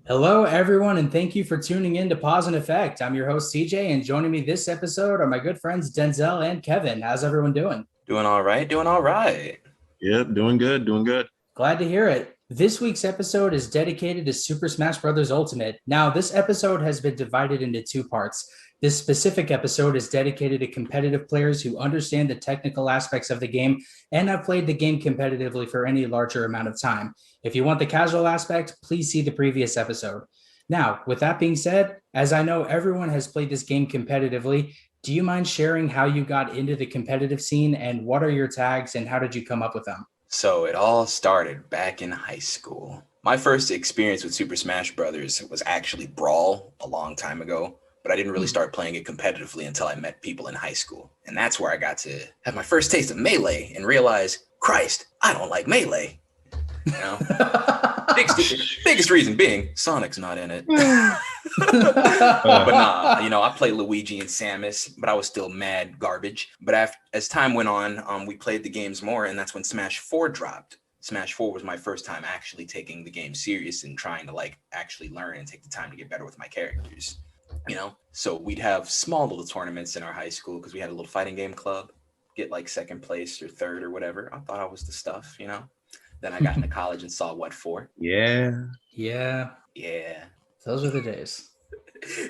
Hello, everyone, and thank you for tuning in to Pause and Effect. I'm your host, CJ, and joining me this episode are my good friends, Denzel and Kevin. How's everyone doing? Doing all right, doing all right. Yeah, doing good, doing good. Glad to hear it. This week's episode is dedicated to Super Smash Bros. Ultimate. Now, this episode has been divided into two parts. This specific episode is dedicated to competitive players who understand the technical aspects of the game and have played the game competitively for any larger amount of time. If you want the casual aspect, please see the previous episode. Now, with that being said, as I know everyone has played this game competitively, do you mind sharing how you got into the competitive scene and what are your tags and how did you come up with them? So it all started back in high school. My first experience with Super Smash Brothers was actually Brawl a long time ago, but I didn't really start playing it competitively until I met people in high school. And that's where I got to have my first taste of Melee and realize, Christ, I don't like Melee. You know? Biggest reason being Sonic's not in it. But nah, I played Luigi and Samus, but I was still mad garbage. But as time went on, we played the games more, and that's when Smash 4 dropped. Smash 4 was my first time actually taking the game serious and trying to actually learn and take the time to get better with my characters. So we'd have small little tournaments in our high school because we had a little fighting game club, get like second place or third or whatever. I thought I was the stuff. Then I got into college and saw what for. Yeah, Yeah, Yeah, those were the days.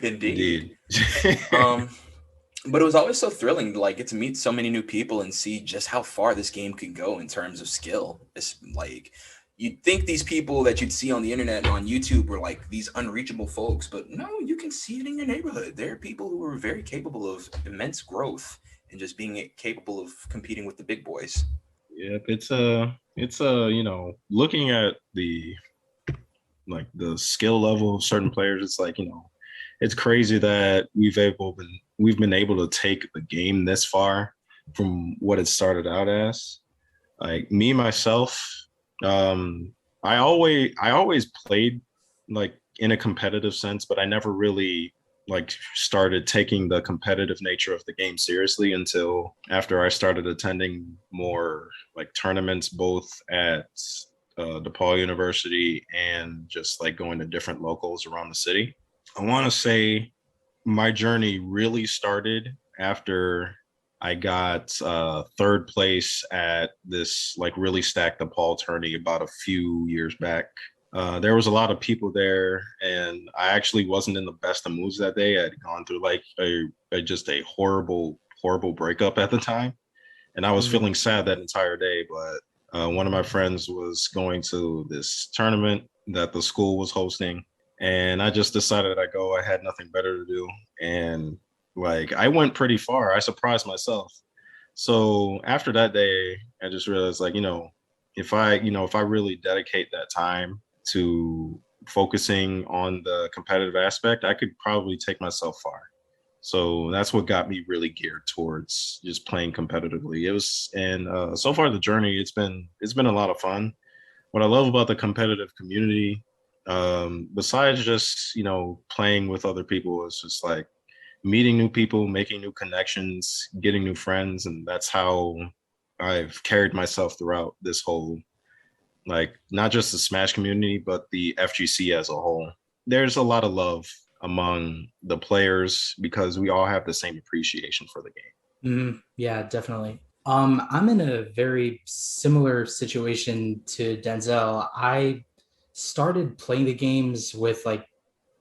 indeed. indeed. But it was always so thrilling to get to meet so many new people and see just how far this game could go in terms of skill. It's you'd think these people that you'd see on the internet and on YouTube were like these unreachable folks, but no, you can see it in your neighborhood. There are people who are very capable of immense growth and just being capable of competing with the big boys. Yep, it's looking at the skill level of certain players, it's it's crazy that we've been able to take the game this far from what it started out as. Like me myself, I always played like in a competitive sense, but I never really started taking the competitive nature of the game seriously until after I started attending more tournaments both at DePaul University and just going to different locals around the city. I want to say my journey really started after I got third place at this really stacked DePaul tourney about a few years back. There was a lot of people there, and I actually wasn't in the best of moods that day. I'd gone through just a horrible breakup at the time, and I was Mm. feeling sad that entire day. But one of my friends was going to this tournament that the school was hosting, and I just decided I'd go. I had nothing better to do, and I went pretty far. I surprised myself. So after that day, I just realized if I really dedicate that time to focusing on the competitive aspect, I could probably take myself far. So that's what got me really geared towards just playing competitively. It was, and so far the journey, it's been a lot of fun. What I love about the competitive community, besides just playing with other people, is just meeting new people, making new connections, getting new friends, and that's how I've carried myself throughout this whole not just the Smash community, but the FGC as a whole. There's a lot of love among the players because we all have the same appreciation for the game. Yeah, definitely. I'm in a very similar situation to Denzel. I started playing the games with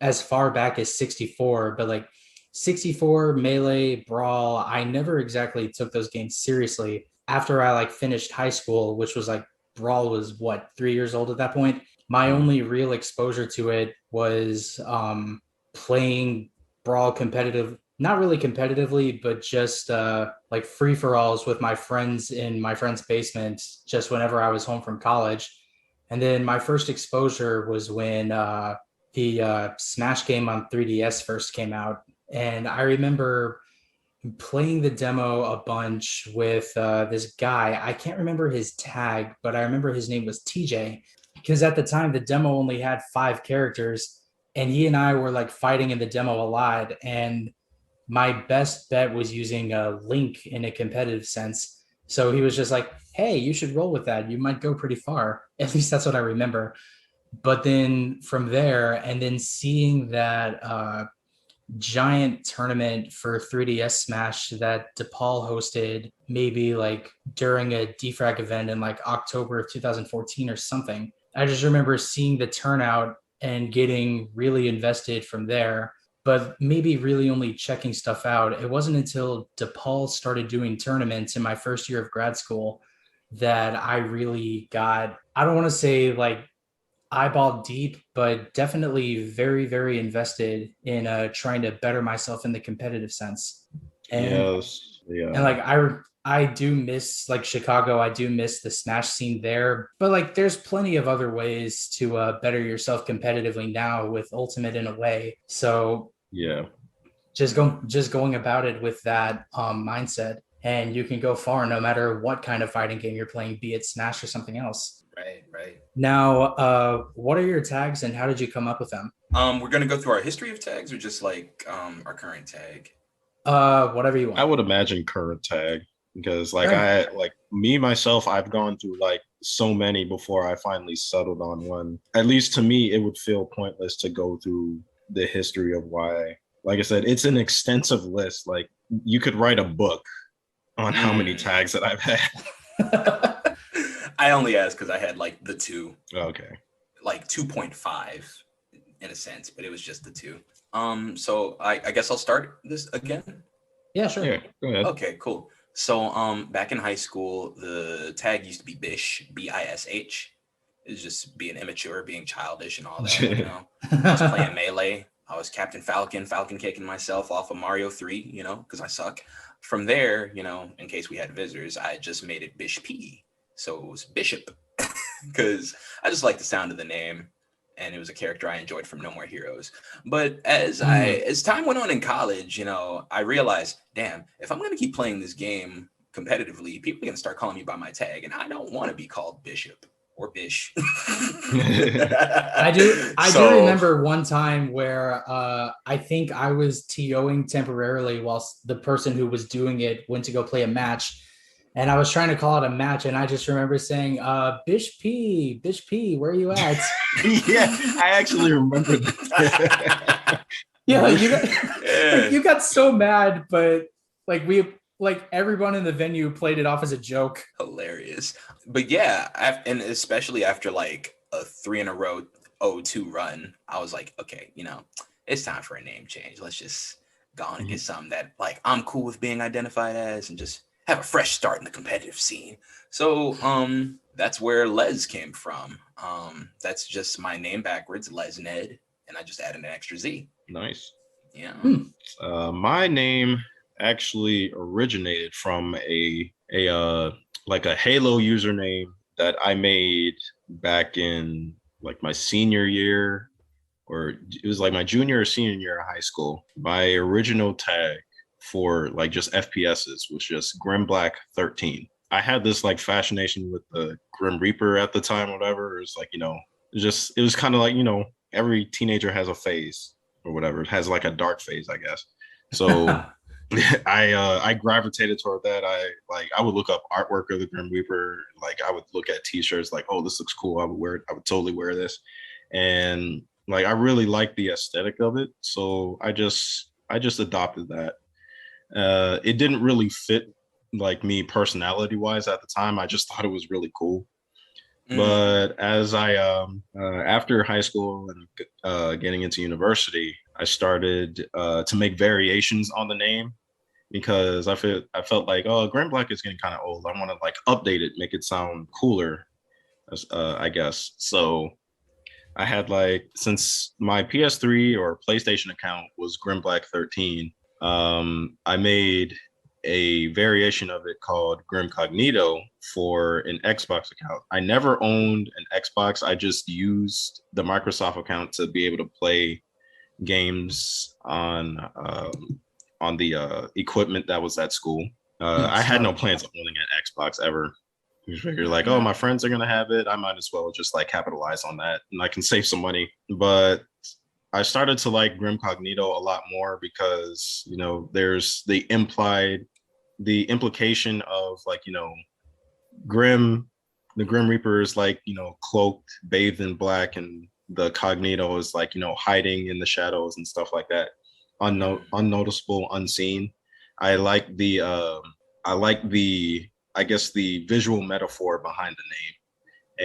as far back as 64, but 64, Melee, Brawl, I never exactly took those games seriously after I finished high school, which was Brawl was what, 3 years old at that point. My Mhm. only real exposure to it was playing Brawl competitive, not really competitively, but just free for alls with my friends in my friend's basement, just whenever I was home from college. And then my first exposure was when the Smash game on 3DS first came out. And I remember playing the demo a bunch with this guy. I can't remember his tag, but I remember his name was TJ because at the time the demo only had 5 characters, and he and I were fighting in the demo a lot. And my best bet was using a Link in a competitive sense. So he was just like, "Hey, you should roll with that. You might go pretty far." At least that's what I remember. But then from there, and then seeing that giant tournament for 3DS Smash that DePaul hosted, maybe like during a defrag event in like October of 2014 or something. I just remember seeing the turnout and getting really invested from there, but maybe really only checking stuff out. It wasn't until DePaul started doing tournaments in my first year of grad school that I really got, I don't want to say like eyeball deep, but definitely very, very invested in trying to better myself in the competitive sense. And Yes, and yeah, like I do miss like Chicago. I do miss the Smash scene there, but like there's plenty of other ways to better yourself competitively now with Ultimate in a way. So yeah, just going about it with that mindset, and you can go far no matter what kind of fighting game you're playing, be it Smash or something else. Right, right. Now, what are your tags and how did you come up with them? We're gonna go through our history of tags or just like our current tag. Whatever you I want. would imagine current tag because like Sure. I like me myself, I've gone through like so many before I finally settled on one. At least to me, it would feel pointless to go through the history of why. Like I said, it's an extensive list. Like you could write a book on how many Mm. tags that I've had. I only asked because I had like the two, Okay. like 2.5 in a sense, but it was just the two. So I guess I'll start this again. Yeah, sure. Yeah, go ahead. Okay, cool. So back in high school, the tag used to be Bish, Bish. It's just being immature, being childish, and all that. You know, I was playing melee. I was Captain Falcon, Falcon kicking myself off of Mario 3. You know, because I suck. From there, you know, in case we had visitors, I just made it Bish P. So it was Bishop, because I just like the sound of the name, and it was a character I enjoyed from No More Heroes. But as time went on in college, you know, I realized, damn, if I'm gonna keep playing this game competitively, people are gonna start calling me by my tag, and I don't want to be called Bishop or Bish. I do So remember one time where I think I was TOing temporarily whilst the person who was doing it went to go play a match. And I was trying to call it a match, and I just remember saying, Bish P, where are you at? Yeah, I actually remember that. Yeah, you got like yeah, you got so mad, but like we like everyone in the venue played it off as a joke. hilarious. But yeah, and especially after like a 3 in a row 0-2 run, I was like, okay, you know, it's time for a name change. Let's just go on and get something that like I'm cool with being identified as and just have a fresh start in the competitive scene. So that's where Les came from. That's just my name backwards, Les Ned, and I just added an extra Z. Nice. Yeah. My name actually originated from a like a Halo username that I made back in like my senior year, or it was like my junior or senior year of high school. My original tag for like just FPSs was just Grim Black 13. I had this like fascination with the Grim Reaper at the time, whatever. It was like, it was kind of like, every teenager has a phase or whatever. It has like a dark phase, I guess. So I gravitated toward that. I would look up artwork of the Grim Reaper. Like I would look at t-shirts like, oh, this looks cool. I would wear it. I would totally wear this. And like I really like the aesthetic of it. So I just adopted that. It didn't really fit like me personality wise at the time. I just thought it was really cool. Mm. But as I after high school and getting into university, I started to make variations on the name because I felt like, oh, Grand Black is getting kind of old. I want to like update it, make it sound cooler, I guess. So I had like, since my PS3 or PlayStation account was Grim Black 13, I made a variation of it called Grim Cognito for an Xbox account. I never owned an Xbox. I just used the Microsoft account to be able to play games on the equipment that was at school. I had no Smart. plans of owning an Xbox ever. You figure like, oh, Mm-hmm. my friends are gonna have it. I might as well just like capitalize on that, and I can save some money. But I started to like Grim Cognito a lot more because there's the implication of like Grim, the Grim Reaper is like, cloaked, bathed in black, and the Cognito is like, hiding in the shadows and stuff like that, unnoticeable, unseen. I like the I guess the visual metaphor behind the name,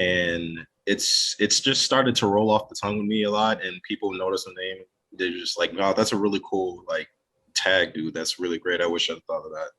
and it's just started to roll off the tongue with me a lot, and people notice the name. They're just like, wow, that's a really cool like tag, dude. That's really great. I wish I'd thought of that.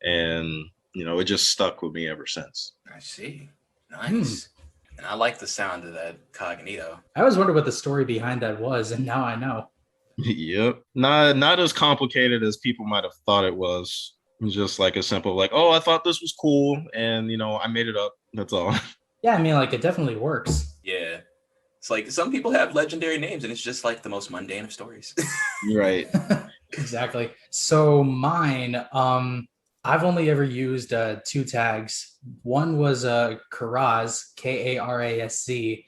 And it just stuck with me ever since. I see. Nice. And I like the sound of that Cognito. I always wondered what the story behind that was, and now I know. Yep. Not as complicated as people might have thought it was. Just like a simple like, oh, I thought this was cool, and I made it up. That's all. Yeah, I mean, like, it definitely works. Yeah. It's like some people have legendary names, and it's just like the most mundane of stories. Right. Exactly. So mine, I've only ever used two tags. One was Karaz, Karasc,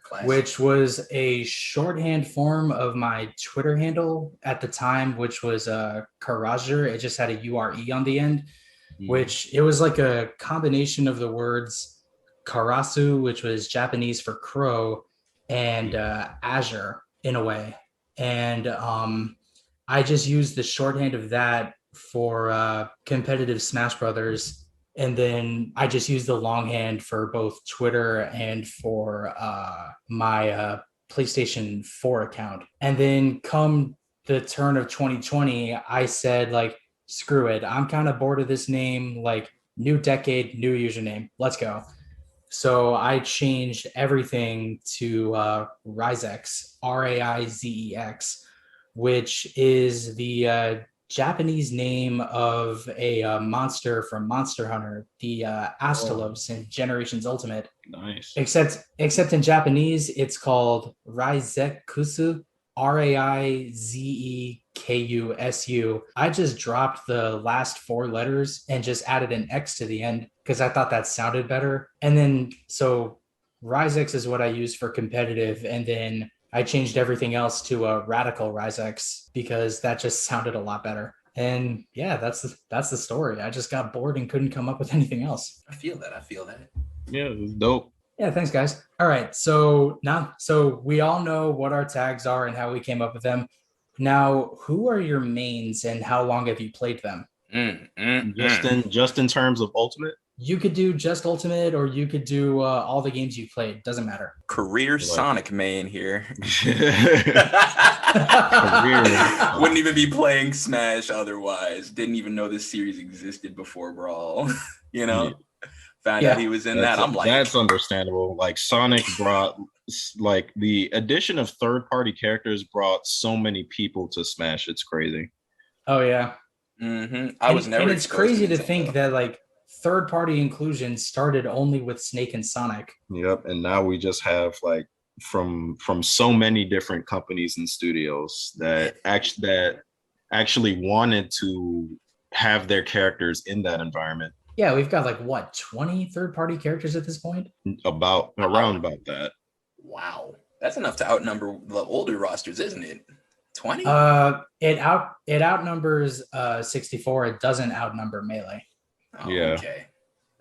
Classic. which was a shorthand form of my Twitter handle at the time, which was Karajer. It just had a URE on the end, which it was like a combination of the words Karasu, which was Japanese for crow, and Azure in a way. And I just used the shorthand of that for competitive Smash Brothers. And then I just used the longhand for both Twitter and for my PlayStation 4 account. And then come the turn of 2020, I said, like, screw it. I'm kind of bored of this name. Like, new decade, new username. Let's go. So I changed everything to Rizex, Raizex, which is the Japanese name of a monster from Monster Hunter, the Astalos in Generations Ultimate. Nice. Except in Japanese, it's called Raizekusu, Raizekusu. I just dropped the last four letters and just added an X to the end because I thought that sounded better. And then, so Rizex is what I use for competitive. And then I changed everything else to a Radical Rizex because that just sounded a lot better. And yeah, that's the story. I just got bored and couldn't come up with anything else. I feel that. Yeah, it was dope. Yeah, thanks, guys. All right, so we all know what our tags are and how we came up with them. Now, who are your mains and how long have you played them? Just in terms of Ultimate? You could do just Ultimate, or you could do all the games you played. Doesn't matter. Career Sonic main here. Career. Wouldn't even be playing Smash otherwise. Didn't even know this series existed before Brawl. Found out he was in that. I'm like, that's understandable. Like Sonic brought, like the addition of third-party characters brought so many people to Smash. It's crazy. Oh yeah. I was never. And it's crazy to think that like third-party inclusion started only with Snake and Sonic. Yep, and now we just have like from so many different companies and studios that actually wanted to have their characters in that environment. Yeah, we've got like what, 20 third-party characters at this point? Around about that. Wow, that's enough to outnumber the older rosters, isn't it? 20? It outnumbers 64. It doesn't outnumber Melee. Oh, yeah. Okay.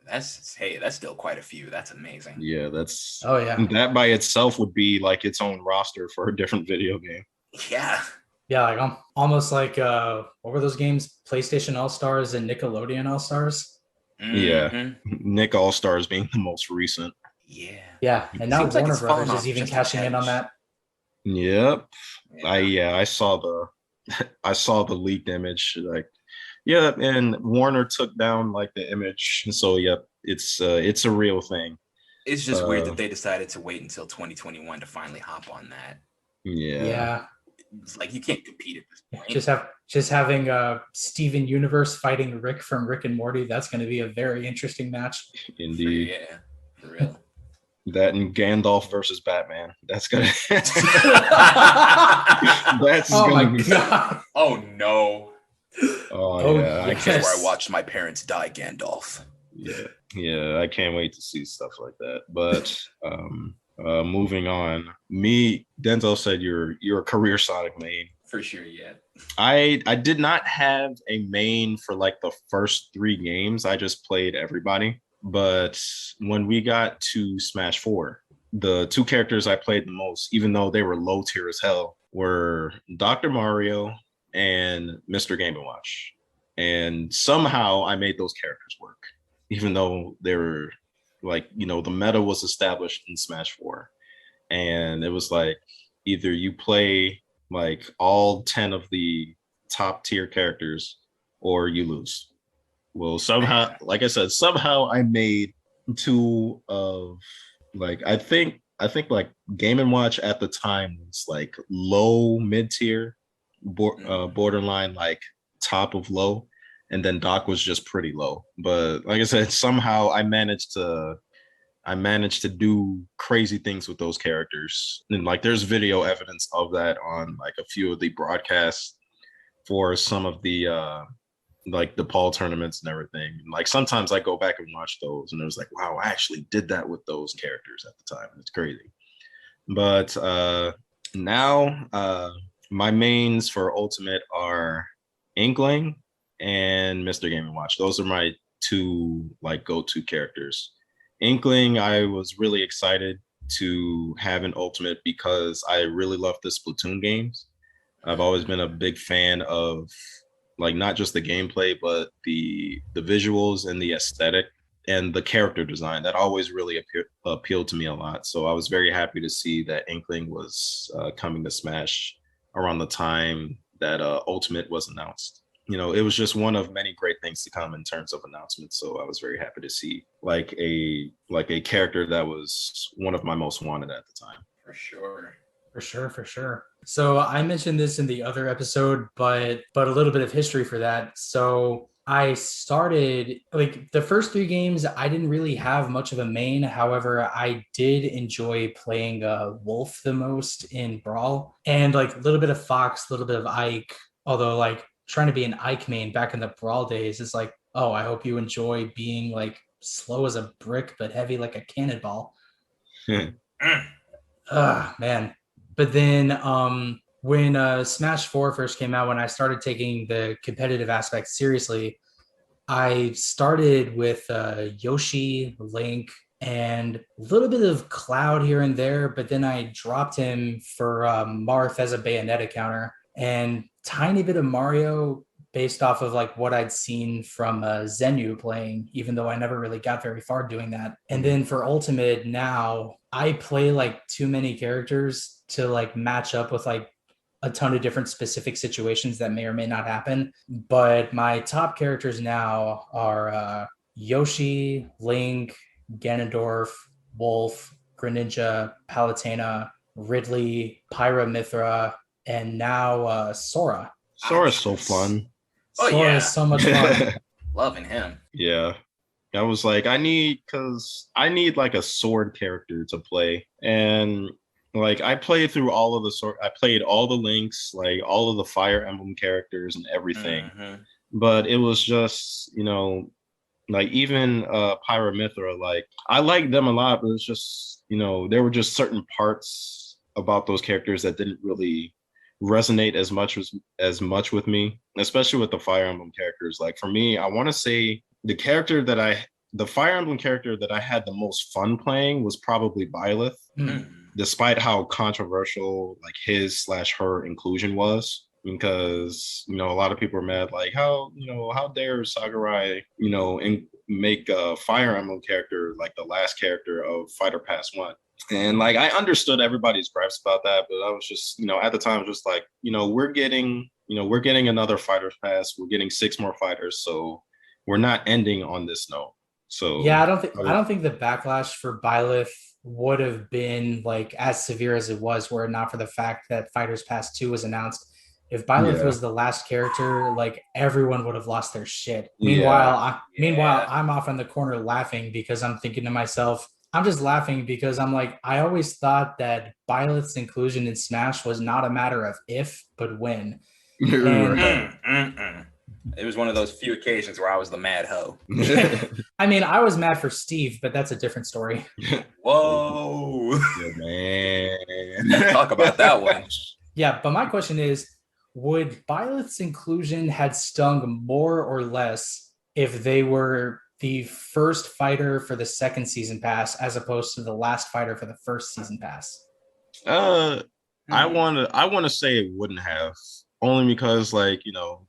That's still quite a few. That's amazing. Yeah, that's. Oh yeah. That by itself would be like its own roster for a different video game. Yeah. Yeah, like I'm almost like what were those games? PlayStation All Stars and Nickelodeon All Stars. Yeah, Nick All Stars being the most recent. Yeah, and now Warner Brothers is even cashing in on that. Yep. I saw the leaked image. Like, yeah, and Warner took down like the image. So yep, it's a real thing. It's just weird that they decided to wait until 2021 to finally hop on that. Yeah. It's like you can't compete at this point. Just having Steven Universe fighting Rick from Rick and Morty. That's going to be a very interesting match. Indeed. For real. That and Gandalf versus Batman. That's gonna. God. Oh no. Oh yeah. Yes. That's where I watched my parents die, Gandalf. Yeah. I can't wait to see stuff like that. But moving on. Me, Denzel said you're a career Sonic main. For sure, yeah. I did not have a main for like the first 3 games. I just played everybody. But when we got to Smash 4, the two characters I played the most, even though they were low tier as hell, were Dr. Mario and Mr. Game and Watch. And somehow I made those characters work, even though they were like, the meta was established in Smash 4. And it was like either you play like all 10 of the top tier characters or you lose. Well, somehow, like I said, somehow I made two of like I think like Game and Watch at the time was like low mid tier, borderline like top of low, and then Doc was just pretty low. But like I said, somehow I managed to do crazy things with those characters, and like there's video evidence of that on like a few of the broadcasts for some of the like the Paul tournaments and everything. Like sometimes I go back and watch those and it was like, wow, I actually did that with those characters at the time. It's crazy. But now my mains for Ultimate are Inkling and Mr. Game and Watch. Those are my two like go-to characters. Inkling, I was really excited to have an Ultimate because I really love the Splatoon games. I've always been a big fan of like not just the gameplay, but the visuals and the aesthetic and the character design. That always really appealed to me a lot. So I was very happy to see that Inkling was coming to Smash around the time that Ultimate was announced. It was just one of many great things to come in terms of announcements. So I was very happy to see like a character that was one of my most wanted at the time. For sure. For sure. So I mentioned this in the other episode, but a little bit of history for that. So I started like the first 3 games, I didn't really have much of a main. However, I did enjoy playing Wolf the most in Brawl, and like a little bit of Fox, a little bit of Ike. Although like trying to be an Ike main back in the Brawl days is like, oh, I hope you enjoy being like slow as a brick but heavy like a cannonball. Man. But then when Smash 4 first came out, when I started taking the competitive aspect seriously, I started with Yoshi, Link, and a little bit of Cloud here and there, but then I dropped him for Marth as a Bayonetta counter, and tiny bit of Mario based off of like what I'd seen from Zenu playing, even though I never really got very far doing that. And then for Ultimate now, I play like too many characters to like match up with like a ton of different specific situations that may or may not happen. But my top characters now are Yoshi, Link, Ganondorf, Wolf, Greninja, Palutena, Ridley, Pyra/Mythra, and now Sora. Sora's so fun. Sora is so much fun. Loving him. Yeah. I was like, I need like a sword character to play. And like I played through all of I played all the Links, like all of the Fire Emblem characters and everything. Mm-hmm. But it was just, like even Pyra/Mythra, like I liked them a lot, but it's just, there were just certain parts about those characters that didn't really resonate as much with me, especially with the Fire Emblem characters. Like for me, I want to say the Fire Emblem character that I had the most fun playing was probably Byleth, despite how controversial like his/her inclusion was. Because a lot of people are mad, like how dare Sakurai make a Fire Emblem character like the last character of Fighter Pass 1. And like I understood everybody's gripes about that, but I was just at the time just like we're getting another Fighter Pass, we're getting 6 more fighters, so we're not ending on this note. So yeah, I don't think the backlash for Byleth would have been like as severe as it was were it not for the fact that Fighters Pass 2 was announced. If Byleth was the last character, like everyone would have lost their shit. Meanwhile, I'm off in the corner laughing because I'm thinking to myself, I'm just laughing because I'm like, I always thought that Byleth's inclusion in Smash was not a matter of if, but when. It was one of those few occasions where I was the mad hoe. I mean, I was mad for Steve, but that's a different story. Whoa. Yeah, man. Talk about that one. Yeah, but my question is, would Byleth's inclusion had stung more or less if they were the first fighter for the second season pass as opposed to the last fighter for the first season pass? I want to say it wouldn't have, only because like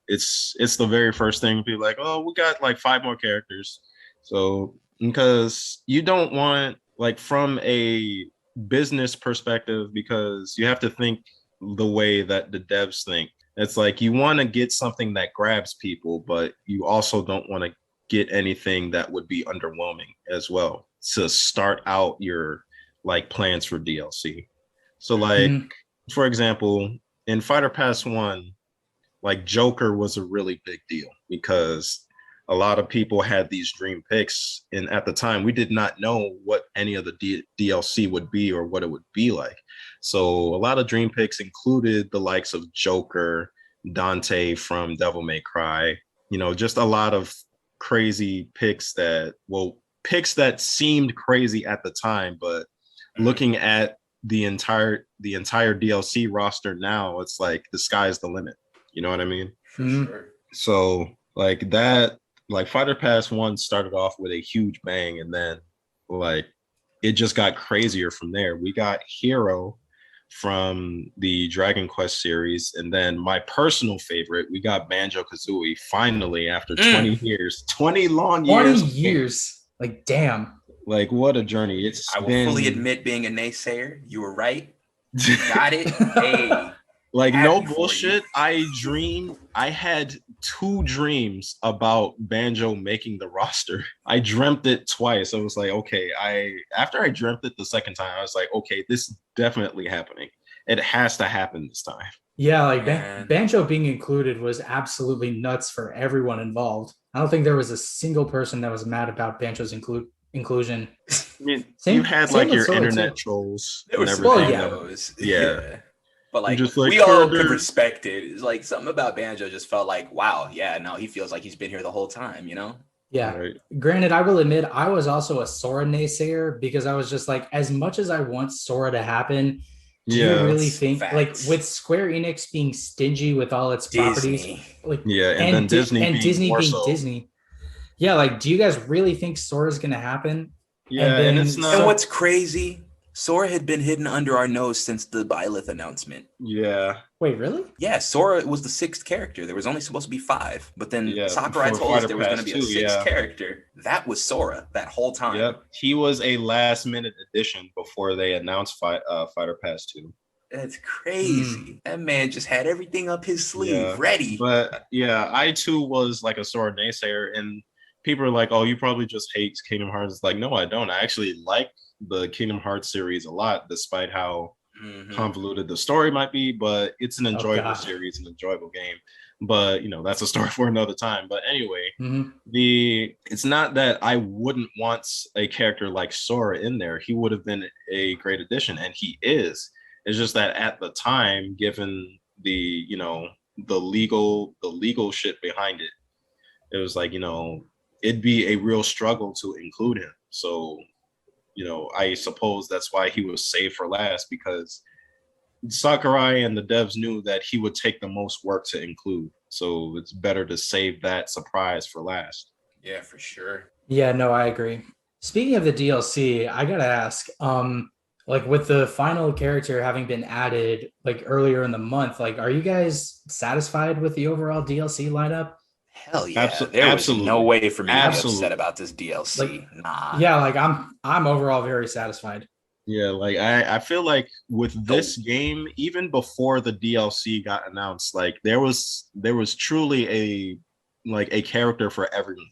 it's the very first thing. People like, oh, we got like 5 more characters, so because you don't want like from a business perspective, because you have to think the way that the devs think. It's like you want to get something that grabs people, but you also don't want to get anything that would be underwhelming as well to start out your like plans for DLC. So like Mhm. for example, in Fighter Pass 1, like Joker was a really big deal because a lot of people had these dream picks, and at the time we did not know what any of the DLC would be or what it would be like. So a lot of dream picks included the likes of Joker, Dante from Devil May Cry, just a lot of crazy picks that seemed crazy at the time, but looking at the entire DLC roster now, it's like the sky's the limit. You know what I mean? For sure. So like that, like Fighter Pass 1 started off with a huge bang, and then like it just got crazier from there. We got Hero from the Dragon Quest series, and then my personal favorite, we got Banjo Kazooie finally after 20 years, 20 long 20 years. years. Like, damn. Like, what a journey. I will fully admit being a naysayer. You were right. You got it. Hey. Like, no bullshit. I had 2 dreams about Banjo making the roster. I dreamt it twice. I was like, okay, after I dreamt it the second time, I was like, okay, this is definitely happening. It has to happen this time. Yeah, like Banjo being included was absolutely nuts for everyone involved. I don't think there was a single person that was mad about Banjo's inclusion. I mean, you had like your internet trolls. There were some those. Yeah. But like we all could respect it. It's like something about Banjo just felt like, wow, yeah, no, he feels like he's been here the whole time, Yeah. Right. Granted, I will admit I was also a Sora naysayer because I was just like, as much as I want Sora to happen, do you really think like with Square Enix being stingy with all its properties, like and then Disney being Disney? Yeah, like do you guys really think Sora's gonna happen? Yeah, and it's not. And what's crazy? Sora had been hidden under our nose since the Byleth announcement. Yeah. Wait, really? Yeah, Sora was the 6th character. There was only supposed to be 5, but then Sakurai told us there was going to be a 6th character. That was Sora that whole time. Yep, he was a last-minute addition before they announced Fighter Pass 2. That's crazy. That man just had everything up his sleeve, ready. But yeah, I too was like a Sora naysayer, and people are like, "Oh, you probably just hate Kingdom Hearts." It's like, no, I don't. I actually like the Kingdom Hearts series a lot, despite how convoluted the story might be, but it's an enjoyable series, an enjoyable game. But that's a story for another time. But anyway, it's not that I wouldn't want a character like Sora in there. He would have been a great addition, and he is. It's just that at the time, given the the legal shit behind it, it was like it'd be a real struggle to include him. So I suppose that's why he was saved for last, because Sakurai and the devs knew that he would take the most work to include. So it's better to save that surprise for last. Yeah, for sure. Yeah, no, I agree. Speaking of the DLC, I gotta ask, like with the final character having been added like earlier in the month, like are you guys satisfied with the overall DLC lineup? Hell yeah. There was no way for me to be upset about this DLC. Like, nah. Yeah, like I'm overall very satisfied. Yeah, like I feel like with this game, even before the DLC got announced, like there was truly a character for everyone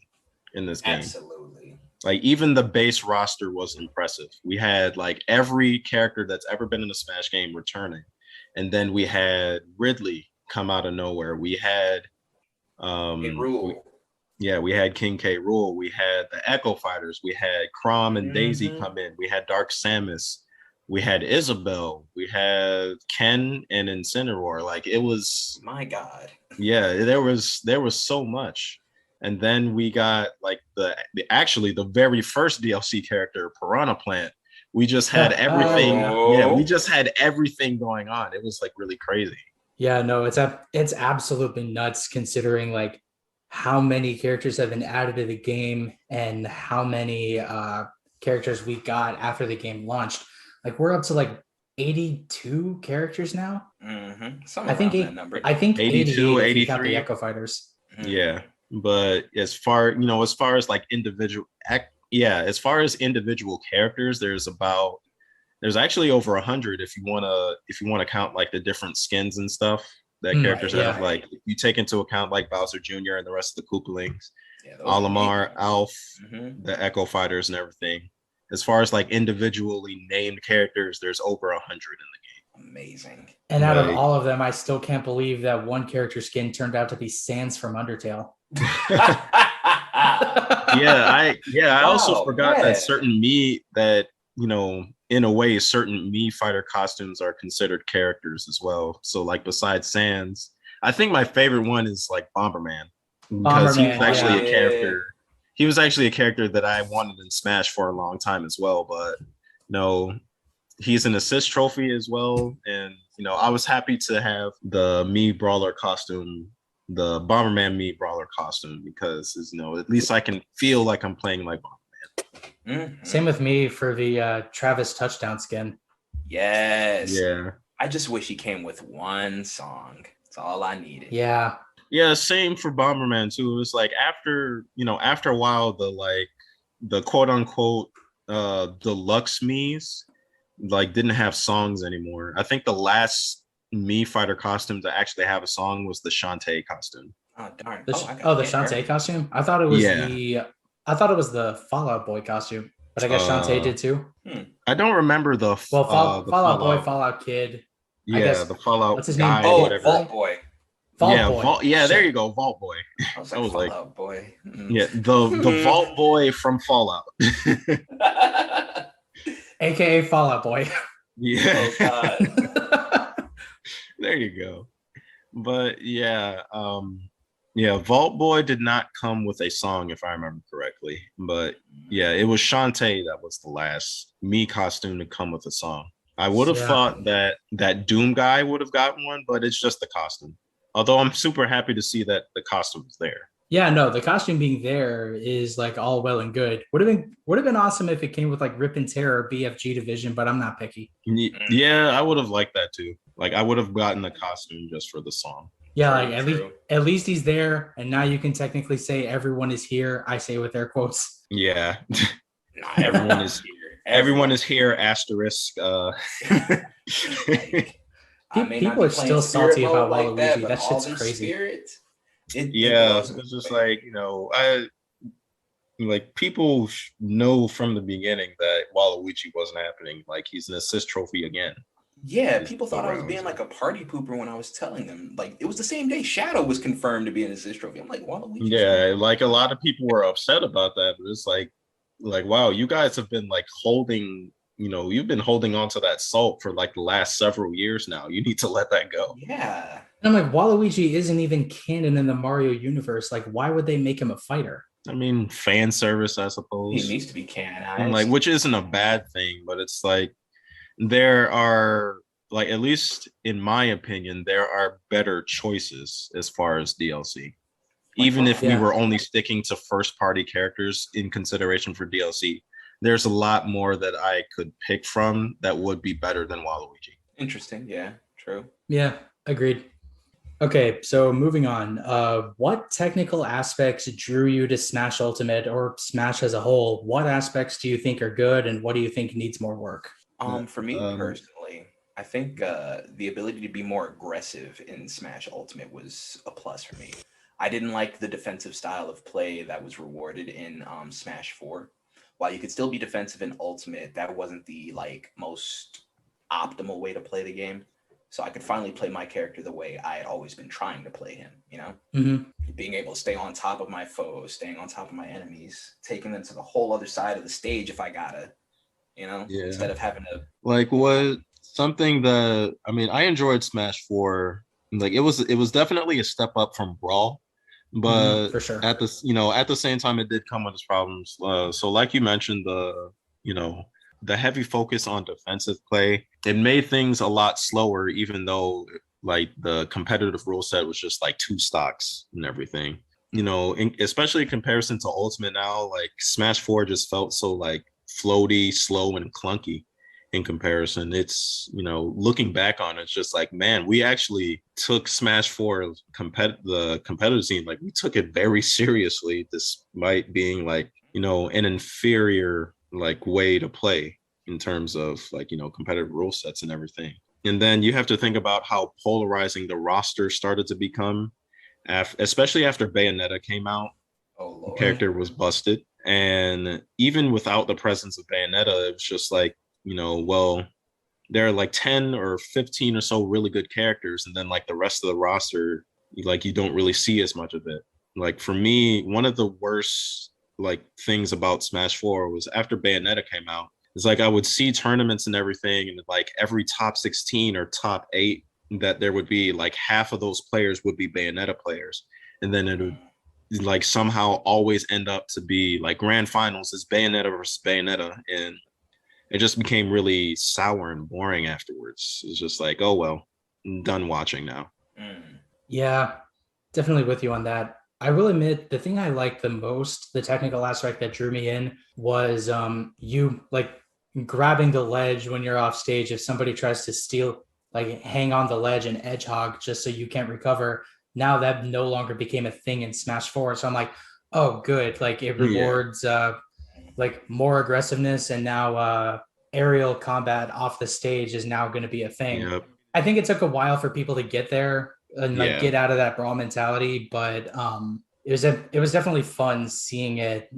in this game. Absolutely. Like even the base roster was impressive. We had like every character that's ever been in a Smash game returning. And then we had Ridley come out of nowhere. We had we had King K. Rool. We had the Echo Fighters. We had Chrom and Daisy come in. We had Dark Samus. We had Isabelle. We had Ken and Incineroar. Like it was, my God. Yeah, there was so much. And then we got like the very first DLC character, Piranha Plant. We just had everything. Yeah, we just had everything going on. It was like really crazy. Yeah, no, it's absolutely nuts considering like how many characters have been added to the game and how many characters we got after the game launched. Like we're up to like 82 characters now. Somewhere around that number. I think 82, 88 if you count the 83. Echo Fighters. Yeah, but as far as like individual, as far as individual characters, there's actually over 100 if you wanna count like the different skins and stuff that characters have. Like if you take into account like Bowser Jr. and the rest of the Koopalings, Olimar, Alf, the Echo Fighters, and everything. As far as like individually named characters, there's over 100 in the game. Amazing. And out of all of them, I still can't believe that one character skin turned out to be Sans from Undertale. I also forgot that certain in a way, certain Mii fighter costumes are considered characters as well. So like besides Sans, I think my favorite one is like Bomberman, because he was actually a character. He was actually a character that I wanted in Smash for a long time as well, but no, he's an assist trophy as well. And I was happy to have the Mii Brawler costume, the Bomberman Mii Brawler costume, because at least I can feel like I'm playing like Bomberman. Same with me for the Travis touchdown skin. Yes. Yeah. I just wish he came with one song. That's all I needed. Yeah. Yeah, same for Bomberman too. It was like after a while, the quote unquote deluxe Mii's like didn't have songs anymore. I think the last Mii fighter costume to actually have a song was the Shantae costume. Oh darn! The Shantae costume. I thought it was the Fallout Boy costume, but I guess Shantae did too. I don't remember the Fallout Boy, Fallout Kid. Yeah, the Fallout. What's his guy, name? Oh, Vault Boy. Vault, there you go, Vault Boy. I was like, Fallout Boy. Yeah, the Vault Boy from Fallout. AKA Fallout Boy. Yeah. There you go. But Vault Boy did not come with a song, if I remember correctly. But yeah, it was Shantae that was the last Mii costume to come with a song. I would have thought that Doom guy would have gotten one, but it's just the costume. Although I'm super happy to see that the costume is there. Yeah, no, the costume being there is like all well and good. Would have been awesome if it came with like Rip and Tear or BFG Division, but I'm not picky. Yeah, I would have liked that too. Like I would have gotten the costume just for the song. Yeah, like at least he's there, and now you can technically say everyone is here. I say with air quotes. Yeah, everyone is here. Everyone is here. Asterisk. People are still salty about Waluigi. That shit's crazy. It's just like people know from the beginning that Waluigi wasn't happening. Like he's an assist trophy again. Yeah, people thought I was being like a party pooper when I was telling them. Like it was the same day Shadow was confirmed to be an assist trophy. I'm like, Waluigi. Yeah, like a lot of people were upset about that, but it's like wow, you guys have been like holding. You've been holding on to that salt for like the last several years now. You need to let that go. Yeah. And I'm like, Waluigi isn't even canon in the Mario universe. Like, why would they make him a fighter? I mean, fan service, I suppose. He needs to be canonized. And like, which isn't a bad thing, but it's like there are, like, at least in my opinion, there are better choices as far as DLC. Even if we were only sticking to first party characters in consideration for DLC, there's a lot more that I could pick from that would be better than Waluigi. Interesting. Yeah, true. Yeah, agreed. Okay, so moving on. What technical aspects drew you to Smash Ultimate or Smash as a whole? What aspects do you think are good and what do you think needs more work? For me personally, I think the ability to be more aggressive in Smash Ultimate was a plus for me. I didn't like the defensive style of play that was rewarded in Smash 4. While you could still be defensive in Ultimate, that wasn't the most optimal way to play the game. So I could finally play my character the way I had always been trying to play him, Being able to stay on top of my foes, staying on top of my enemies, taking them to the whole other side of the stage if I gotta, instead of having to I enjoyed Smash 4. Like it was definitely a step up from Brawl. But for sure. at the same time, it did come with its problems. So like you mentioned, the heavy focus on defensive play, it made things a lot slower, even though like the competitive rule set was just like 2 stocks and everything. especially in comparison to Ultimate now, like Smash 4 just felt so like floaty, slow, and clunky in comparison. It's, looking back on it, it's just like, man, we actually took Smash 4 the competitive scene, like we took it very seriously, despite being like, an inferior like way to play in terms of like, competitive rule sets and everything. And then you have to think about how polarizing the roster started to become, especially after Bayonetta came out. Oh The Lord. character was busted. And even without the presence of Bayonetta, it was just like, well, there are like 10 or 15 or so really good characters. And then like the rest of the roster, like you don't really see as much of it. Like for me, one of the worst like things about Smash 4 was after Bayonetta came out, it's like I would see tournaments and everything, and like every top 16 or top 8 that there would be, like half of those players would be Bayonetta players. And then it would like somehow always end up to be like grand finals is Bayonetta versus Bayonetta. And it just became really sour and boring afterwards. It's just like, oh, well, I'm done watching now. Yeah, definitely with you on that. I will admit the thing I liked the most, the technical aspect that drew me in was you like grabbing the ledge when you're off stage. If somebody tries to steal, like hang on the ledge and edge hog just so you can't recover. Now that no longer became a thing in Smash 4. So I'm like, oh good. Like it rewards like more aggressiveness, and now aerial combat off the stage is now going to be a thing. Yep. I think it took a while for people to get there and like Yeah. get out of that brawl mentality, but it was definitely fun seeing it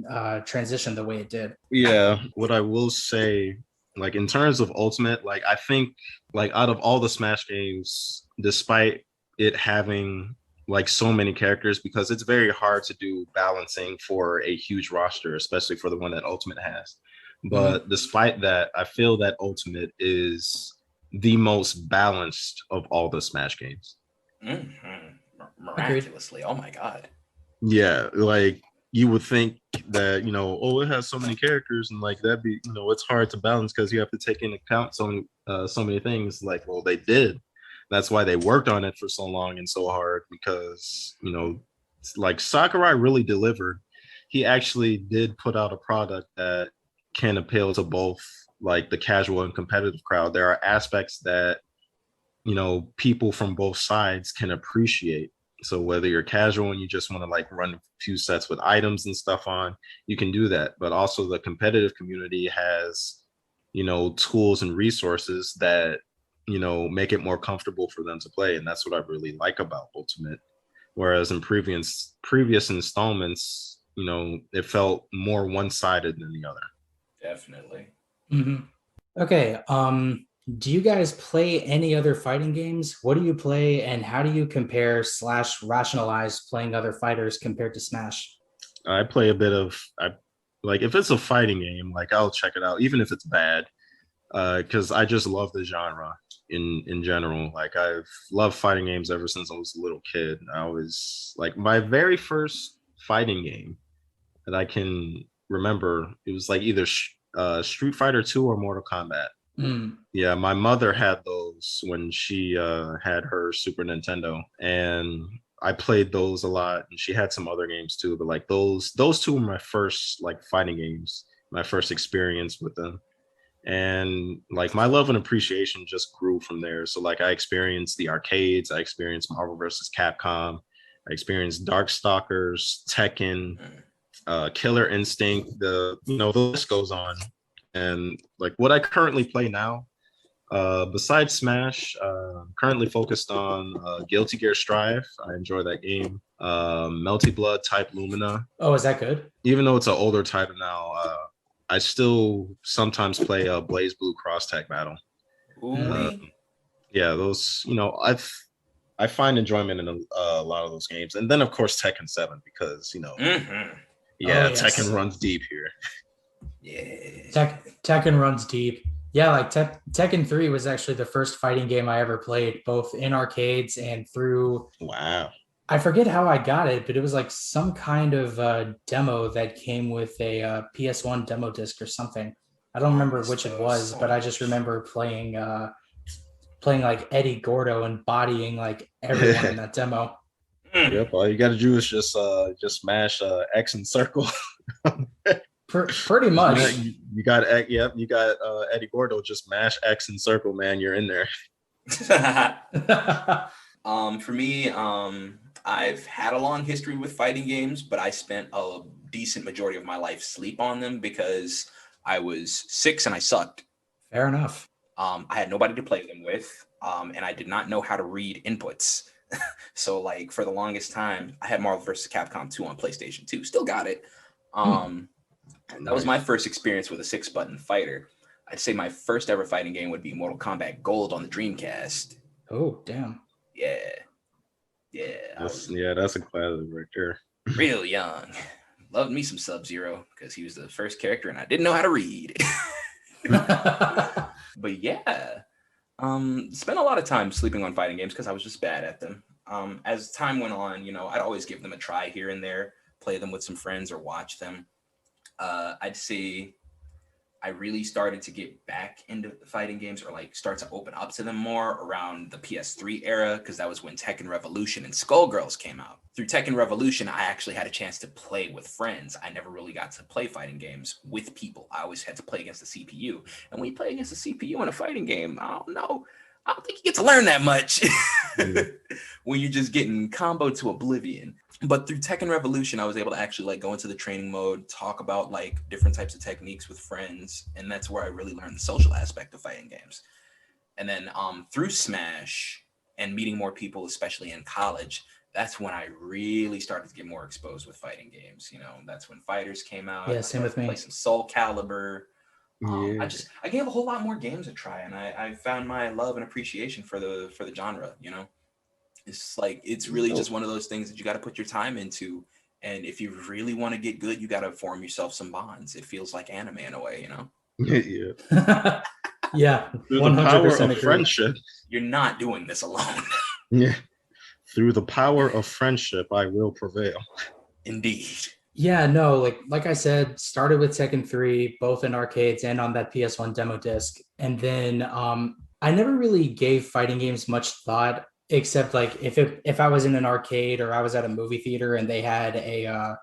transition the way it did. Yeah. What I will say, like in terms of Ultimate, like I think like out of all the Smash games, despite it having like so many characters, because it's very hard to do balancing for a huge roster, especially for the one that Ultimate has. But despite that, I feel that Ultimate is the most balanced of all the Smash games. Miraculously. Oh my God. Yeah, like you would think that, oh, it has so many characters and like that'd be, it's hard to balance because you have to take into account so many things. Like, well, they did. That's why they worked on it for so long and so hard, because, like Sakurai really delivered. He actually did put out a product that can appeal to both like the casual and competitive crowd. There are aspects that, people from both sides can appreciate. So whether you're casual and you just want to like run a few sets with items and stuff on, you can do that. But also the competitive community has, tools and resources that, make it more comfortable for them to play. And that's what I really like about Ultimate. Whereas in previous installments, it felt more one-sided than the other. Definitely. Okay. Do you guys play any other fighting games? What do you play, and how do you compare / rationalize playing other fighters compared to Smash? I play a bit of, like if it's a fighting game, like I'll check it out, even if it's bad, because I just love the genre in general. Like I've loved fighting games ever since I was a little kid. I was like my very first fighting game that I can remember. It was like either Street Fighter 2 or Mortal Kombat. Yeah, my mother had those when she had her Super Nintendo, and I played those a lot. And she had some other games too, but like those two were my first like fighting games, my first experience with them. And like my love and appreciation just grew from there. So like I experienced the arcades, I experienced Marvel versus Capcom, I experienced Darkstalkers, Tekken, Killer Instinct. The list goes on. And like what I currently play now, besides Smash, I'm currently focused on Guilty Gear Strive. I enjoy that game. Melty Blood Type Lumina. Oh, is that good? Even though it's an older title now, I still sometimes play Blaze Blue Cross Tag Battle. Yeah, those, I find enjoyment in a lot of those games. And then, of course, Tekken 7, because, Tekken runs deep here. Yeah. Tekken runs deep. Yeah, like Tekken 3 was actually the first fighting game I ever played, both in arcades and through. Wow. I forget how I got it, but it was like some kind of demo that came with a PS1 demo disc or something. I don't remember which it was, but I just remember playing like Eddie Gordo and bodying like everyone in that demo. Yep, all you gotta do is just smash X and circle. Pretty Just much. you got yep, you got Eddie Gordo. Just mash X and circle, man. You're in there. For me, I've had a long history with fighting games, but I spent a decent majority of my life sleep on them because I was 6 and I sucked. Fair enough. I had nobody to play them with, and I did not know how to read inputs. So, like, for the longest time, I had Marvel vs. Capcom 2 on PlayStation 2. Still got it. That was my first experience with a 6-button fighter. I'd say my first ever fighting game would be Mortal Kombat Gold on the Dreamcast. Oh, damn. Yeah. Yeah. That's a classic right there. Real young. Loved me some Sub-Zero because he was the first character and I didn't know how to read. But yeah. Spent a lot of time sleeping on fighting games because I was just bad at them. As time went on, I'd always give them a try here and there, play them with some friends or watch them. I'd say I really started to get back into the fighting games or like start to open up to them more around the PS3 era because that was when Tekken Revolution and Skullgirls came out. Through Tekken Revolution, I actually had a chance to play with friends. I never really got to play fighting games with people. I always had to play against the CPU. And when you play against the CPU in a fighting game, I don't think you get to learn that much when you're just getting comboed to oblivion. But through Tekken Revolution, I was able to actually like go into the training mode, talk about like different types of techniques with friends. And that's where I really learned the social aspect of fighting games. And then through Smash and meeting more people, especially in college, that's when I really started to get more exposed with fighting games. That's when Fighters came out. Yeah, same with me. Play some Soul Calibur. Yeah. I gave a whole lot more games a try, and I found my love and appreciation for the genre. It's like it's really just one of those things that you got to put your time into, and if you really want to get good, you got to form yourself some bonds. It feels like anime in a way, Yeah. Yeah, Through 100% the power of agree. friendship. You're not doing this alone. Yeah. Through the power of friendship, I will prevail. Indeed. Yeah, no, like I said, started with Tekken 3, both in arcades and on that PS1 demo disc. And then I never really gave fighting games much thought, except like if I was in an arcade or I was at a movie theater and they had a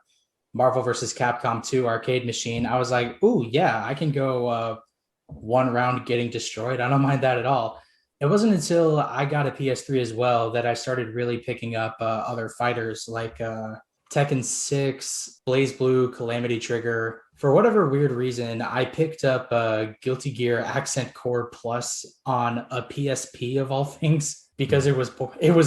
Marvel vs. Capcom 2 arcade machine, I was like, ooh, yeah, I can go one round getting destroyed. I don't mind that at all. It wasn't until I got a PS3 as well that I started really picking up other fighters like Tekken 6, Blaze Blue, Calamity Trigger. For whatever weird reason, I picked up Guilty Gear Accent Core Plus on a PSP of all things because it was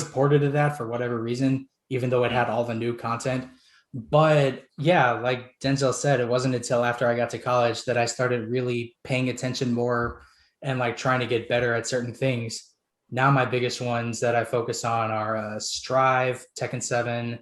ported to that for whatever reason, even though it had all the new content. But yeah, like Denzel said, it wasn't until after I got to college that I started really paying attention more and like trying to get better at certain things. Now my biggest ones that I focus on are Strive, Tekken 7,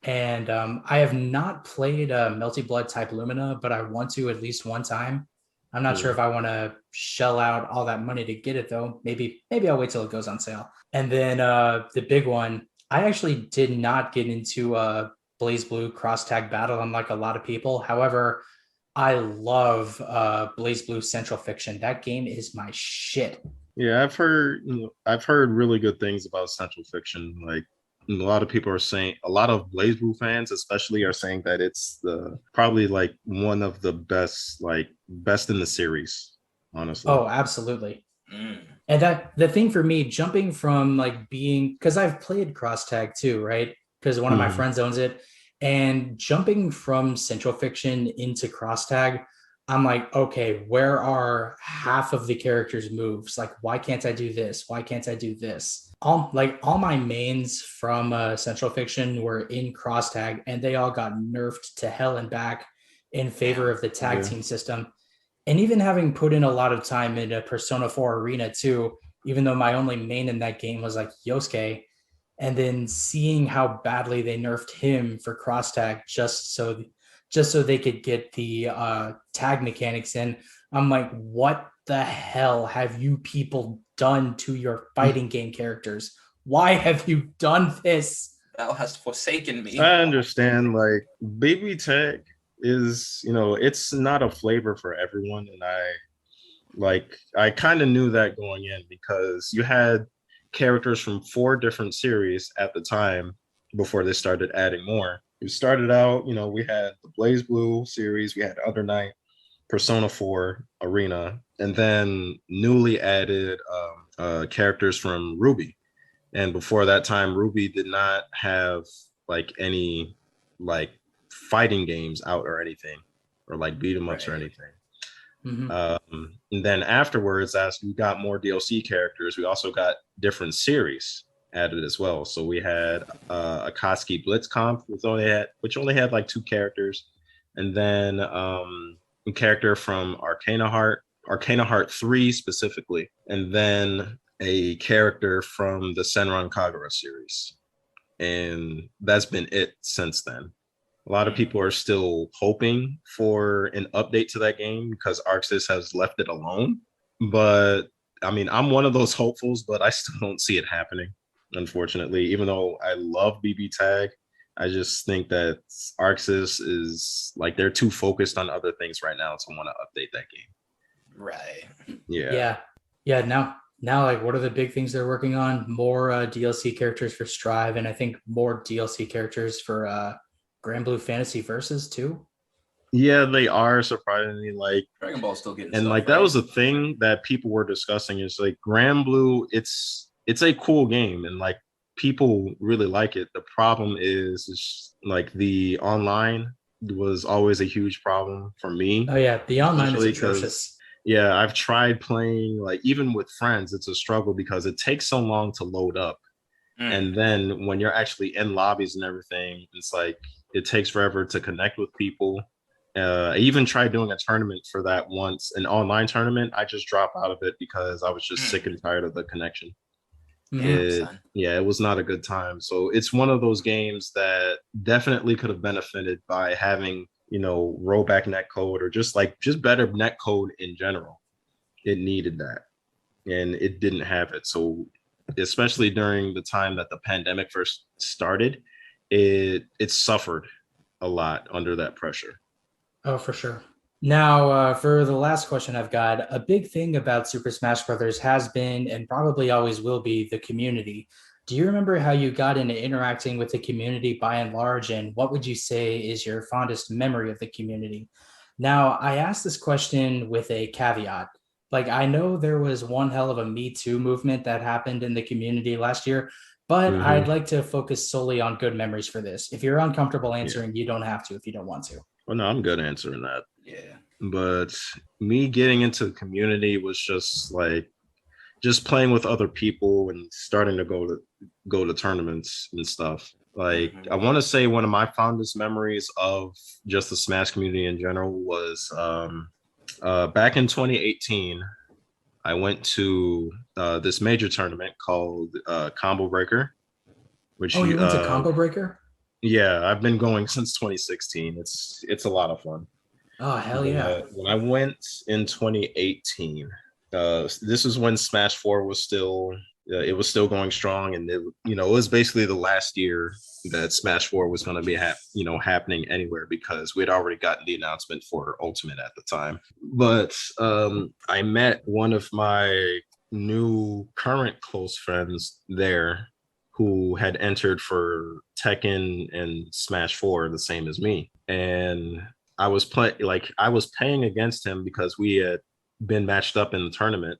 and I have not played Melty Blood Type Lumina, but I want to at least one time. I'm not sure if I want to shell out all that money to get it though. Maybe I'll wait till it goes on sale. And then the big one, I actually did not get into Blaze Blue Cross Tag Battle, unlike a lot of people. However, I love Blaze Blue Central Fiction. That game is my shit. Yeah, I've heard really good things about Central Fiction. Like a lot of people are saying, a lot of Blaze Blue fans especially are saying that it's the probably like one of the best in the series, honestly. Oh, absolutely. And that the thing for me, jumping from like being, because I've played Cross Tag too, right? Because one of my friends owns it, and jumping from Central Fiction into Cross Tag, I'm like, okay, where are half of the characters' moves? Like, why can't I do this? Why can't I do this? All my mains from Central Fiction were in Cross Tag, and they all got nerfed to hell and back in favor of the tag team system. And even having put in a lot of time into Persona 4 Arena too, even though my only main in that game was like Yosuke, and then seeing how badly they nerfed him for cross tag just so they could get the tag mechanics in, I'm like, what the hell have you people done to your fighting game characters? Why have you done this? Thou hast forsaken me. I understand, like baby tag is, it's not a flavor for everyone, and I kind of knew that going in because you had characters from 4 different series at the time before they started adding more. It started out, we had the Blaze Blue series, we had Other Night, Persona 4, Arena, and then newly added characters from Ruby. And before that time, Ruby did not have like any like fighting games out or anything, or like beat 'em ups or Right. anything. Mhm. And then afterwards, as we got more DLC characters, we also got different series added as well. So we had Akatsuki Blitzkampf, which only had like 2 characters, and then a character from Arcana Heart 3 specifically, and then a character from the Senran Kagura series. And that's been it since then. A lot of people are still hoping for an update to that game because Arxis has left it alone. But I mean, I'm one of those hopefuls, but I still don't see it happening, unfortunately. Even though I love BB Tag, I just think that Arxis is like they're too focused on other things right now to want to update that game. Right. Yeah. Yeah. Now, like, what are the big things they're working on? More DLC characters for Strive, and I think more DLC characters for Grand Blue Fantasy Versus too. Yeah, they are surprisingly like, Dragon Ball's still getting and stuff, like that right? was a thing that people were discussing is like Grand Blue, it's a cool game and like people really like it. The problem is like the online was always a huge problem for me, Oh yeah, the online is especially because atrocious. yeah, I've tried playing like even with friends, it's a struggle because it takes so long to load up. Mm. And then when you're actually in lobbies and everything, it's like it takes forever to connect with people. I even tried doing a tournament for that once, an online tournament. I just dropped out of it because I was just sick and tired of the connection. Mhm. Damn, son. It was not a good time. So it's one of those games that definitely could have benefited by having, rollback netcode or just better netcode in general. It needed that, and it didn't have it. So especially during the time that the pandemic first started, it suffered a lot under that pressure. Oh, for sure. Now, for the last question I've got, a big thing about Super Smash Brothers has been and probably always will be the community. Do you remember how you got into interacting with the community by and large, and what would you say is your fondest memory of the community? Now, I asked this question with a caveat. Like, I know there was one hell of a Me Too movement that happened in the community last year, but I'd Mm-hmm. like to focus solely on good memories for this. If you're uncomfortable Yeah. answering, you don't have to if you don't want to. Well, no, I'm good answering that. Yeah. But me getting into the community was just playing with other people and starting to go to tournaments and stuff. Like Mhm. I want to say one of my fondest memories of just the Smash community in general was back in 2018. I went to this major tournament called Combo Breaker, which Oh, you went to Combo Breaker? yeah, I've been going since 2016. It's a lot of fun. Oh, hell yeah. But when I went in 2018, this is when Smash 4 was still it was still going strong, and it was basically the last year that Smash 4 was going to be happening anywhere because we had already gotten the announcement for Ultimate at the time. But I met one of my new current close friends there who had entered for Tekken and Smash 4 the same as me, and I was paying against him because we had been matched up in the tournament,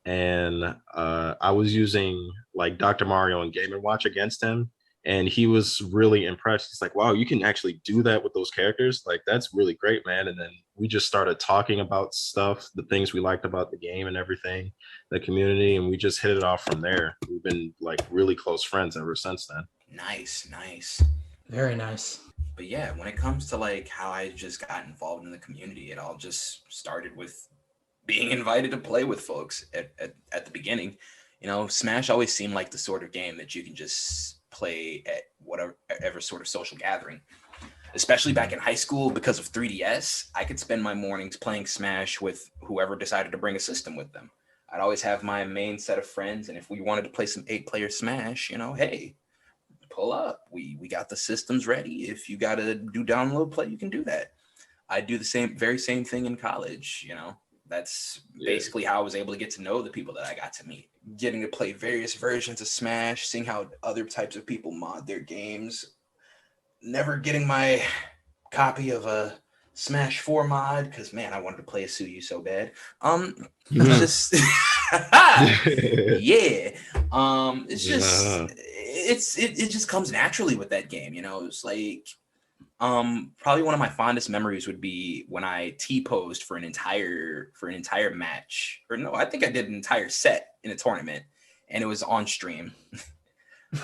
and I was using like Dr. Mario and Game and Watch against him, and he was really impressed. He's like, "Wow, you can actually do that with those characters! Like, that's really great, man!" And then we just started talking about stuff, the things we liked about the game and everything, the community, and we just hit it off from there. We've been like really close friends ever since then. Nice, nice. Very nice. But yeah, when it comes to like how I just got involved in the community, it all just started with being invited to play with folks at the beginning. Smash always seemed like the sort of game that you can just play at whatever sort of social gathering. Especially back in high school, because of 3DS, I could spend my mornings playing Smash with whoever decided to bring a system with them. I'd always have my main set of friends, and if we wanted to play some 8-player Smash, hey, pull up. We got the systems ready. If you got to do download play, you can do that. I do the very same thing in college. That's Yeah. basically how I was able to get to know the people that I got to meet. getting to play various versions of Smash, seeing how other types of people mod their games. Never getting my copy of a Smash 4 mod because man, I wanted to play a Suyu so bad. It's just yeah. It's just it just comes naturally with that game, you know. It's like probably one of my fondest memories would be when I T-posed for an entire match. Or no, I think I did an entire set in a tournament and it was on stream. The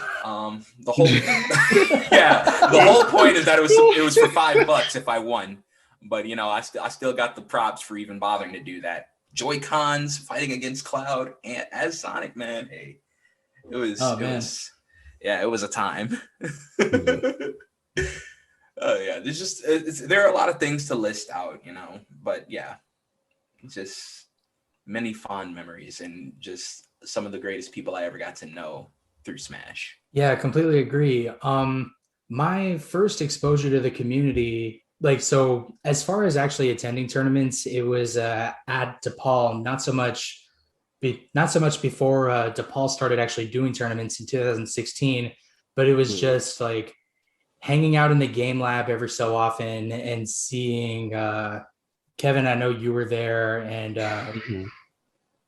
whole the whole point is that it was for $5 if I won. But you know, I still got the props for even bothering to do that. Joy-Cons fighting against Cloud and as Sonic, man. Hey, it was it was a time. Yeah, there's just there are a lot of things to list out, you know, but yeah, just many fond memories and just some of the greatest people I ever got to know through Smash. Yeah, I completely agree. My first exposure to the community, like, so as far as actually attending tournaments, it was at DePaul, not so much before DePaul started actually doing tournaments in 2016, but it was just like hanging out in the game lab every so often and seeing Kevin, I know you were there, and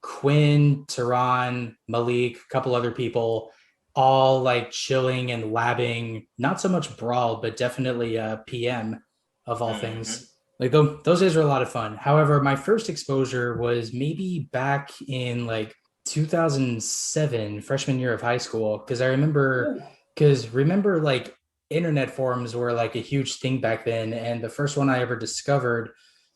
Quinn, Tehran, Malik, a couple other people, all like chilling and labbing, not so much Brawl, but definitely PM of all things. Like those days were a lot of fun. However, my first exposure was maybe back in like 2007, freshman year of high school, because remember like internet forums were like a huge thing back then, and the first one I ever discovered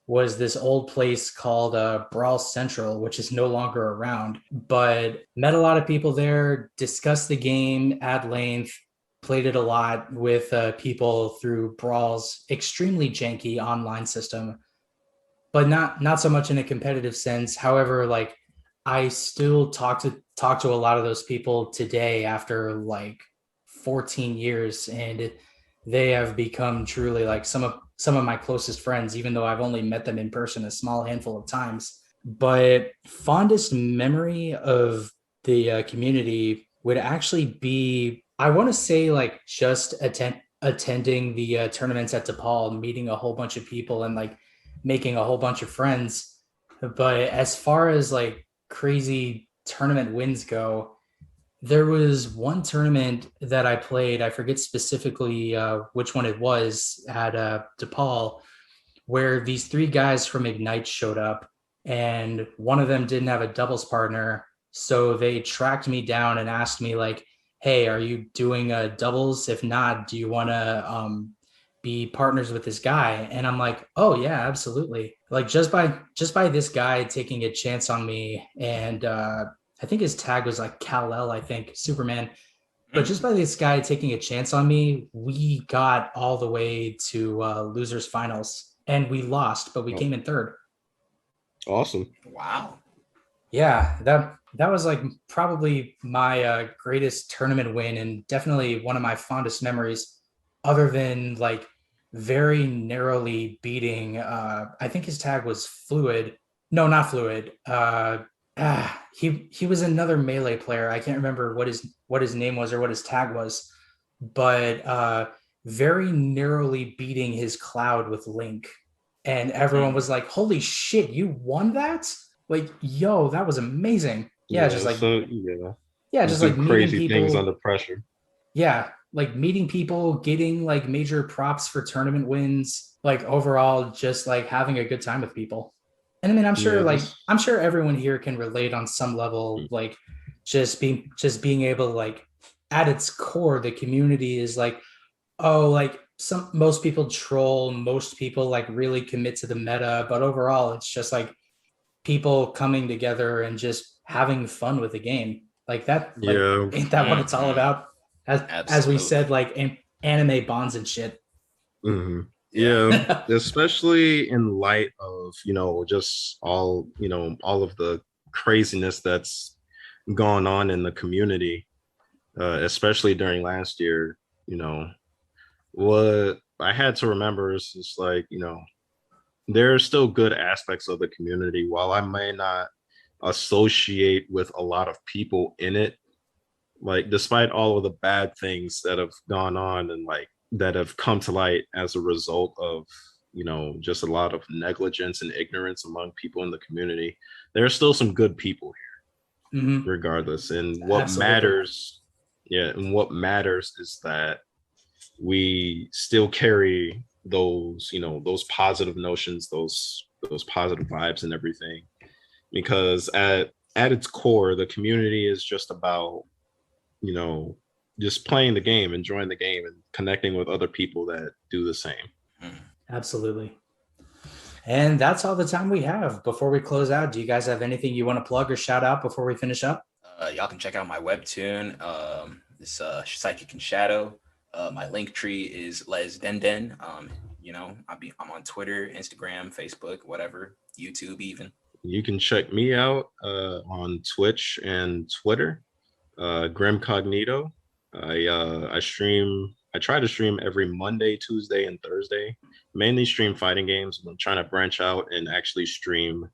was this old place called Brawl Central, which is no longer around, but met a lot of people there, discussed the game at length, played it a lot with people through Brawl's extremely janky online system, but not so much in a competitive sense. However, like I still talk to a lot of those people today after like 14 years, and they have become truly like some of my closest friends, even though I've only met them in person a small handful of times. But fondest memory of the community would actually be, I want to say, like just attending the tournaments at DePaul, meeting a whole bunch of people and like making a whole bunch of friends. But as far as like crazy tournament wins go, there was one tournament that I played. I forget specifically which one it was at DePaul, where these three guys from Ignite showed up, and one of them didn't have a doubles partner. So they tracked me down and asked me like, "Hey, are you doing a doubles? If not, do you want to be partners with this guy?" And I'm like, "Oh yeah, absolutely." Like just by this guy taking a chance on me, and I think his tag was like Kal-El, I think, Superman. But just by this guy taking a chance on me, we got all the way to losers finals, and we lost, but we came in third. Awesome. Wow. Yeah, that was like probably my greatest tournament win, and definitely one of my fondest memories, other than like very narrowly beating I think his tag was Fluid. No, not Fluid. He was another melee player. I can't remember what his name was or what his tag was, but very narrowly beating his Cloud with Link, and everyone was like, "Holy shit, you won that!" Like, yo, that was amazing. Yeah, just like just like meeting crazy people, things under pressure. Yeah, like meeting people, getting like major props for tournament wins, like overall just like having a good time with people. And I mean, I'm sure everyone here can relate on some level, like just being able to like at its core, the community is like, oh, like most people troll, most people like really commit to the meta, but overall it's just like people coming together and just having fun with the game. Like that, like ain't that what it's all about? As we said, like anime bonds and shit. Mm-hmm. Yeah, especially in light of, just all of the craziness that's gone on in the community, especially during last year. What I had to remember is just like, there are still good aspects of the community. While I may not associate with a lot of people in it. Like, despite all of the bad things that have gone on and like that have come to light as a result of, just a lot of negligence and ignorance among people in the community, there are still some good people here, regardless. And what Absolutely. matters, and what matters is that we still carry those, those positive notions, those positive vibes and everything. Because at its core, the community is just about, just playing the game, enjoying the game, and connecting with other people that do the same. Absolutely. And that's all the time we have. Before we close out, do you guys have anything you want to plug or shout out before we finish up? Y'all can check out my webtoon. This Psychic and Shadow. My link tree is Les Denden. I'm on Twitter, Instagram, Facebook, whatever, YouTube even. You can check me out on Twitch and Twitter, Grim Cognito. I try to stream every Monday, Tuesday, and Thursday. Mainly stream fighting games. I'm trying to branch out and actually stream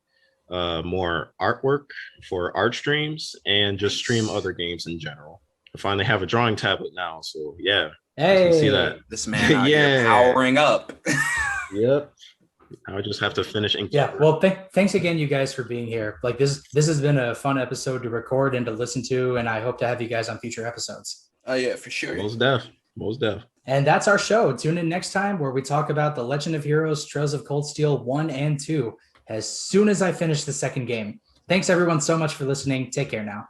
more artwork for art streams and just stream other games in general. I finally have a drawing tablet now, so yeah. Hey, you can see that. This man out here powering up. Yep. I just have to finish ink. Yeah. Well, thanks again, you guys, for being here. Like this has been a fun episode to record and to listen to, and I hope to have you guys on future episodes. Oh yeah, for sure. Most def. And that's our show. Tune in next time where we talk about The Legend of Heroes: Trails of Cold Steel 1 and 2 as soon as I finish the second game. Thanks everyone so much for listening. Take care now.